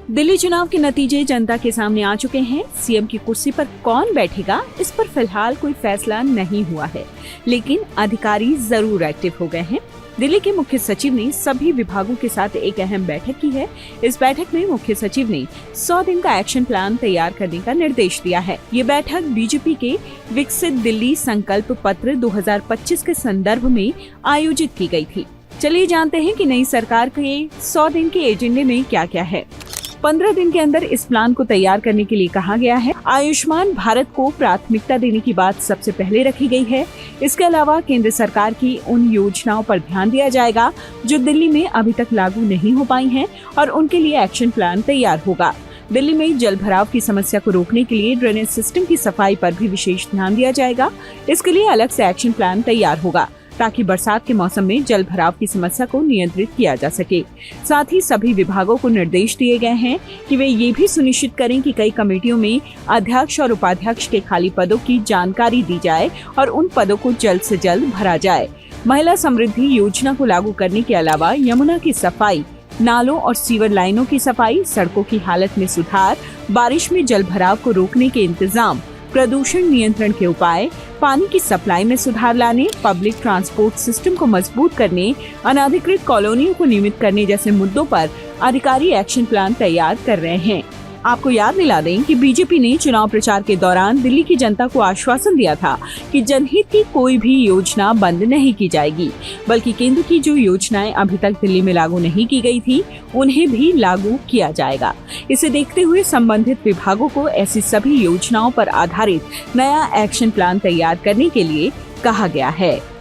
दिल्ली चुनाव के नतीजे जनता के सामने आ चुके हैं। सीएम की कुर्सी पर कौन बैठेगा, इस पर फिलहाल कोई फैसला नहीं हुआ है, लेकिन अधिकारी जरूर एक्टिव हो गए हैं। दिल्ली के मुख्य सचिव ने सभी विभागों के साथ एक अहम बैठक की है। इस बैठक में मुख्य सचिव ने 100 दिन का एक्शन प्लान तैयार करने का निर्देश दिया है। ये बैठक बीजेपी के विकसित दिल्ली संकल्प पत्र 2025 के संदर्भ में आयोजित की गई थी। चलिए जानते हैं कि नई सरकार के 100 दिन के एजेंडे में क्या क्या है। 15 दिन के अंदर इस प्लान को तैयार करने के लिए कहा गया है। आयुष्मान भारत को प्राथमिकता देने की बात सबसे पहले रखी गई है। इसके अलावा केंद्र सरकार की उन योजनाओं पर ध्यान दिया जाएगा जो दिल्ली में अभी तक लागू नहीं हो पाई हैं और उनके लिए एक्शन प्लान तैयार होगा। दिल्ली में जल भराव की समस्या को रोकने के लिए ड्रेनेज सिस्टम की सफाई पर भी विशेष ध्यान दिया जाएगा। इसके लिए अलग से एक्शन प्लान तैयार होगा ताकि बरसात के मौसम में जल भराव की समस्या को नियंत्रित किया जा सके। साथ ही सभी विभागों को निर्देश दिए गए हैं कि वे ये भी सुनिश्चित करें कि कई कमेटियों में अध्यक्ष और उपाध्यक्ष के खाली पदों की जानकारी दी जाए और उन पदों को जल्द से जल्द भरा जाए। महिला समृद्धि योजना को लागू करने के अलावा यमुना की सफाई, नालों और सीवर लाइनों की सफाई, सड़कों की हालत में सुधार, बारिश में जल भराव को रोकने के इंतजाम, प्रदूषण नियंत्रण के उपाय, पानी की सप्लाई में सुधार लाने, पब्लिक ट्रांसपोर्ट सिस्टम को मजबूत करने, अनाधिकृत कॉलोनियों को नियमित करने जैसे मुद्दों पर अधिकारी एक्शन प्लान तैयार कर रहे हैं। आपको याद दिला दें कि बीजेपी ने चुनाव प्रचार के दौरान दिल्ली की जनता को आश्वासन दिया था कि जनहित की कोई भी योजना बंद नहीं की जाएगी, बल्कि केंद्र की जो योजनाएं अभी तक दिल्ली में लागू नहीं की गई थी उन्हें भी लागू किया जाएगा। इसे देखते हुए संबंधित विभागों को ऐसी सभी योजनाओं पर आधारित नया एक्शन प्लान तैयार करने के लिए कहा गया है।